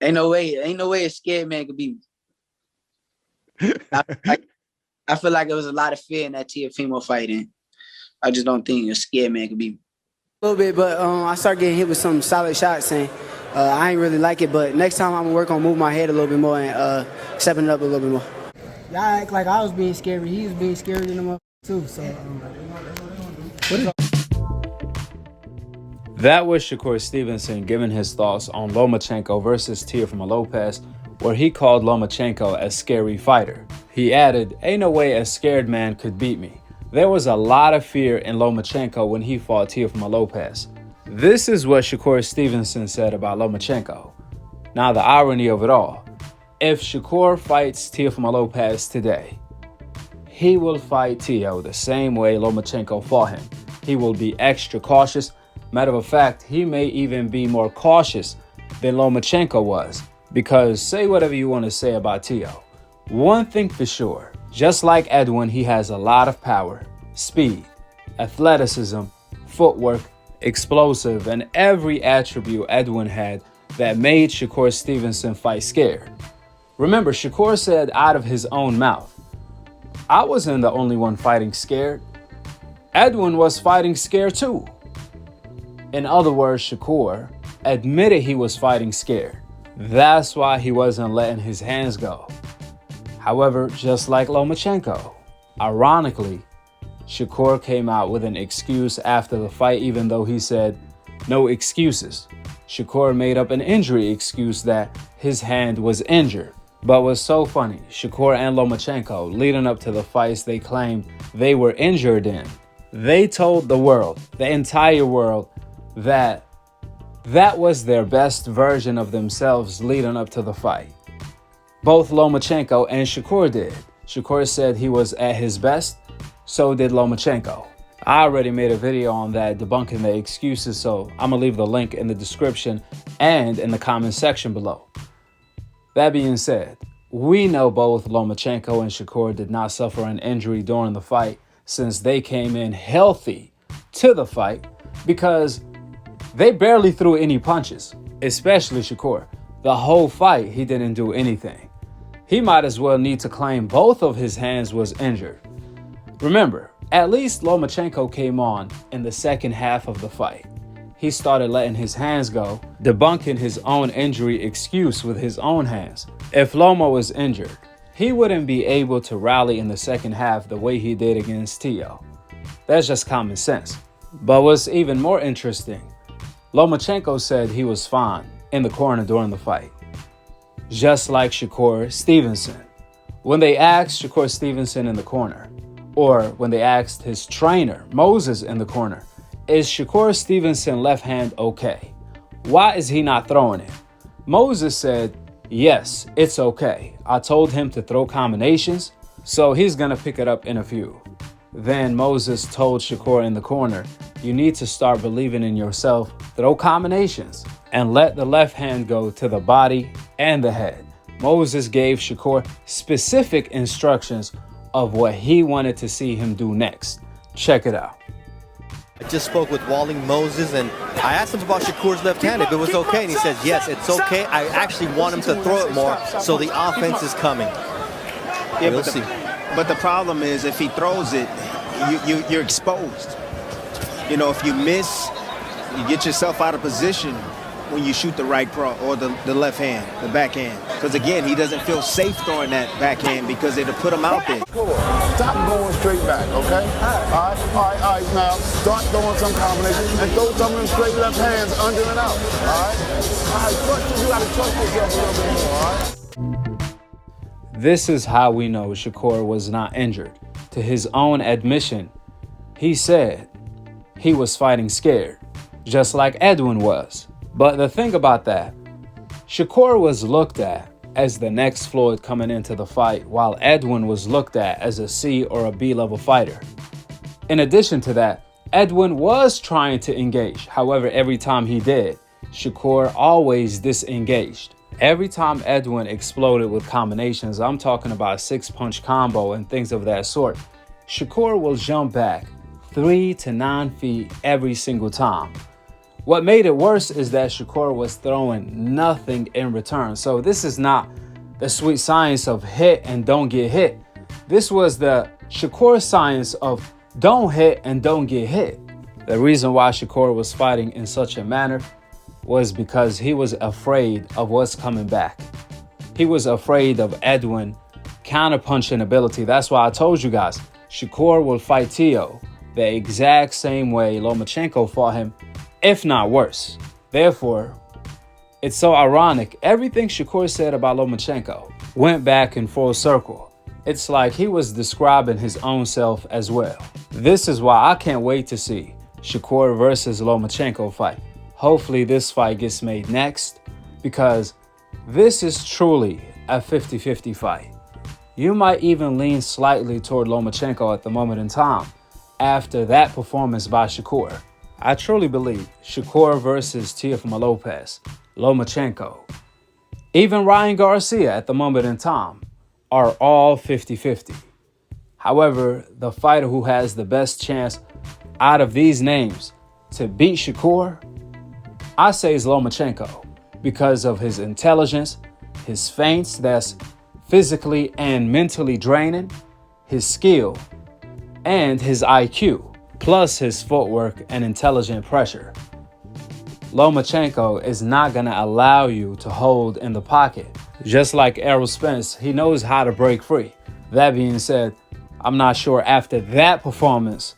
Ain't no way a scared man could beat me. I feel like there was a lot of fear in that Teofimo fight, and I just don't think a scared man could beat me. A little bit, but I started getting hit with some solid shots, and I ain't really like it. But next time I'm gonna work on moving my head a little bit more and stepping it up a little bit more. Y'all act like I was being scary. He was being scary than him too. So. That was Shakur Stevenson giving his thoughts on Lomachenko versus Teofimo Lopez, where he called Lomachenko a scary fighter. He added, "Ain't no way a scared man could beat me." There was a lot of fear in Lomachenko when he fought Teofimo Lopez. This is what Shakur Stevenson said about Lomachenko. Now the irony of it all, if Shakur fights Teofimo Lopez today, he will fight Teo the same way Lomachenko fought him. He will be extra cautious. Matter of fact, he may even be more cautious than Lomachenko was, because say whatever you want to say about Teo. One thing for sure, just like Edwin, he has a lot of power, speed, athleticism, footwork, explosive, and every attribute Edwin had that made Shakur Stevenson fight scared. Remember, Shakur said out of his own mouth, "I wasn't the only one fighting scared. Edwin was fighting scared too." In other words, Shakur admitted he was fighting scared. That's why he wasn't letting his hands go. However, just like Lomachenko, ironically, Shakur came out with an excuse after the fight, even though he said no excuses. Shakur made up an injury excuse that his hand was injured. But what's so funny, Shakur and Lomachenko, leading up to the fights they claimed they were injured in, they told the world, the entire world, that was their best version of themselves leading up to the fight. Both Lomachenko and Shakur did. Shakur said he was at his best, so did Lomachenko. I already made a video on that debunking the excuses, so I'm gonna leave the link in the description and in the comment section below. That being said, we know both Lomachenko and Shakur did not suffer an injury during the fight, since they came in healthy to the fight, because they barely threw any punches, especially Shakur. The whole fight, he didn't do anything. He might as well need to claim both of his hands was injured. Remember, at least Lomachenko came on in the second half of the fight. He started letting his hands go, debunking his own injury excuse with his own hands. If Loma was injured, he wouldn't be able to rally in the second half the way he did against Teo. That's just common sense. But what's even more interesting, Lomachenko said he was fine in the corner during the fight, just like Shakur Stevenson. When they asked Shakur Stevenson in the corner, or when they asked his trainer, Moses, in the corner, "Is Shakur Stevenson left hand okay? Why is he not throwing it?" Moses said, "Yes, it's okay. I told him to throw combinations, so he's gonna pick it up in a few." Then Moses told Shakur in the corner, "You need to start believing in yourself, throw combinations, and let the left hand go to the body and the head." Moses gave Shakur specific instructions of what he wanted to see him do next. Check it out. I just spoke with Walling Moses, and I asked him about Shakur's left hand, if it was okay, and he says, yes, it's okay. I actually want him to throw it more, so the offense is coming. Yeah, we'll see. But the problem is, if he throws it, you're exposed. You know, if you miss, you get yourself out of position when you shoot the right or the left hand, the backhand. Because again, he doesn't feel safe throwing that backhand because it'll put him out there. Stop going straight back, okay? All right, now start throwing some combinations and throw some of them straight left hands under and out, all right? You gotta trust yourself a little bit more, all right? This is how we know Shakur was not injured. To his own admission, he said he was fighting scared, just like Edwin was. But the thing about that, Shakur was looked at as the next Floyd coming into the fight, while Edwin was looked at as a C or a B level fighter. In addition to that, Edwin was trying to engage. However, every time he did, Shakur always disengaged. Every time Edwin exploded with combinations, I'm talking about 6-punch combo and things of that sort, Shakur will jump back 3 to 9 feet every single time. What made it worse is that Shakur was throwing nothing in return. So this is not the sweet science of hit and don't get hit. This was the Shakur science of don't hit and don't get hit. The reason why Shakur was fighting in such a manner was because he was afraid of what's coming back. He was afraid of Edwin counterpunching ability. That's why I told you guys, Shakur will fight Tio the exact same way Lomachenko fought him, if not worse. Therefore, it's so ironic. Everything Shakur said about Lomachenko went back in full circle. It's like he was describing his own self as well. This is why I can't wait to see Shakur versus Lomachenko fight. Hopefully this fight gets made next, because this is truly a 50-50 fight. You might even lean slightly toward Lomachenko at the moment in time after that performance by Shakur. I truly believe Shakur versus Teofimo Lopez, Lomachenko, even Ryan Garcia at the moment in time are all 50-50. However, the fighter who has the best chance out of these names to beat Shakur, I say is Lomachenko, because of his intelligence, his feints that's physically and mentally draining, his skill, and his IQ, plus his footwork and intelligent pressure. Lomachenko is not going to allow you to hold in the pocket. Just like Errol Spence, he knows how to break free. That being said, I'm not sure after that performance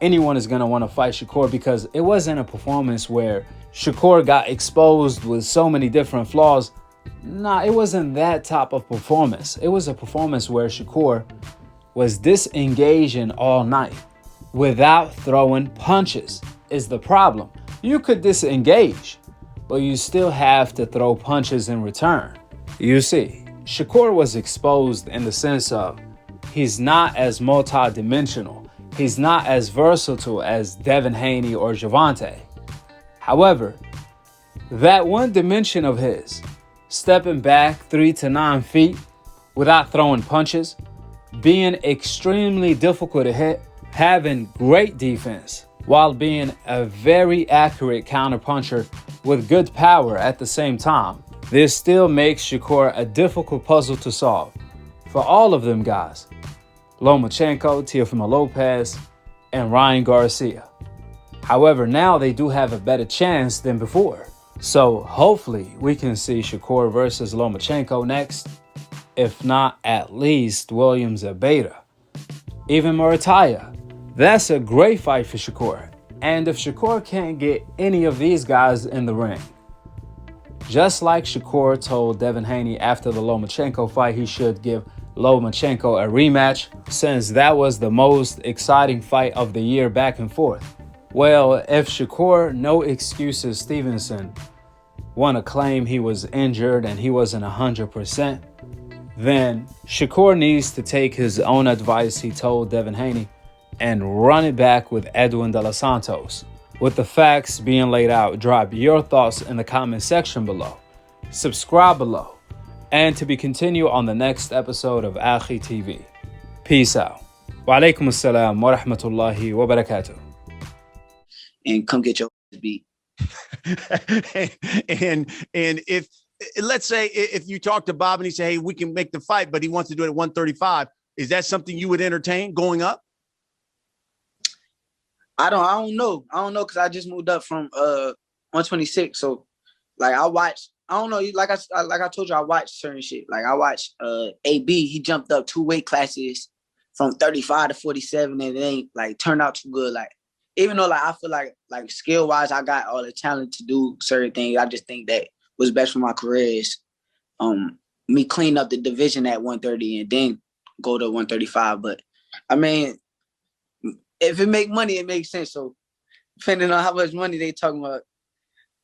anyone is going to want to fight Shakur, because it wasn't a performance where Shakur got exposed with so many different flaws. Nah, it wasn't that type of performance. It was a performance where Shakur was disengaging all night without throwing punches is the problem. You could disengage, but you still have to throw punches in return. You see, Shakur was exposed in the sense of he's not as multi-dimensional. He's not as versatile as Devin Haney or Gervonta. However, that one dimension of his, stepping back 3 to 9 feet without throwing punches, being extremely difficult to hit, having great defense, while being a very accurate counterpuncher with good power at the same time, this still makes Shakur a difficult puzzle to solve for all of them guys. Lomachenko, Teofimo Lopez, and Ryan Garcia. However, now they do have a better chance than before. So hopefully we can see Shakur versus Lomachenko next. If not, at least Williams at Beta. Even Murataya. That's a great fight for Shakur. And if Shakur can't get any of these guys in the ring, just like Shakur told Devin Haney after the Lomachenko fight he should give Lomachenko a rematch, since that was the most exciting fight of the year back and forth. Well, if Shakur, no excuses Stevenson, want to claim he was injured and he wasn't 100%, then Shakur needs to take his own advice he told Devin Haney and run it back with Edwin de los Santos. With the facts being laid out, drop your thoughts in the comment section below. Subscribe below. And to be continued on the next episode of Akhi TV. Peace out. Wa alaikum assalam wa rahmatullahi wa barakatuh. And come get your beat. and if, let's say if you talk to Bob and he say, hey, we can make the fight, but he wants to do it at 135, is that something you would entertain going up? I don't know because I just moved up from 126. So like I don't know, like I told you, I watched certain shit. Like I watched AB, he jumped up 2 weight classes from 35 to 47, and it ain't like turned out too good. Like even though like I feel like skill wise I got all the talent to do certain things, I just think that what's best for my career is me clean up the division at 130 and then go to 135. But I mean, if it make money, it makes sense. So depending on how much money they talking about,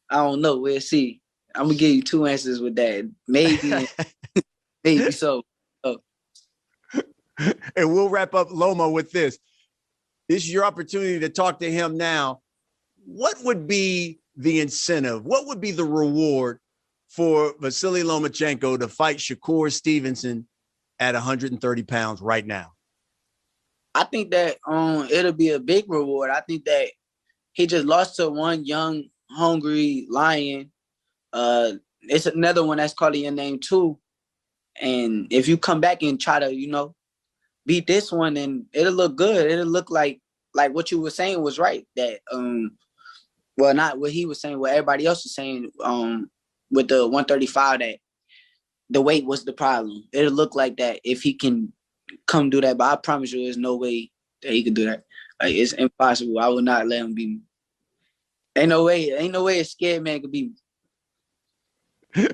I don't know. We'll see. I'm gonna give you 2 answers with that. Maybe, maybe so. And we'll wrap up Loma with this. This is your opportunity to talk to him now. What would be the incentive? What would be the reward for Vasiliy Lomachenko to fight Shakur Stevenson at 130 pounds right now? I think that it'll be a big reward. I think that he just lost to one young hungry, lion. It's another one that's calling your name too. And if you come back and try to, beat this one, then it'll look good. It'll look like what you were saying was right. That well, not what he was saying, what everybody else was saying, with the 135, that the weight was the problem. It'll look like that if he can come do that. But I promise you, there's no way that he can do that. Like, it's impossible. I would not let him beat me. Ain't no way a scared man could beat me.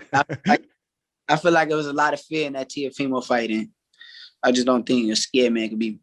I feel like there was a lot of fear in that Teofimo fight, and I just don't think a scared man could beat me.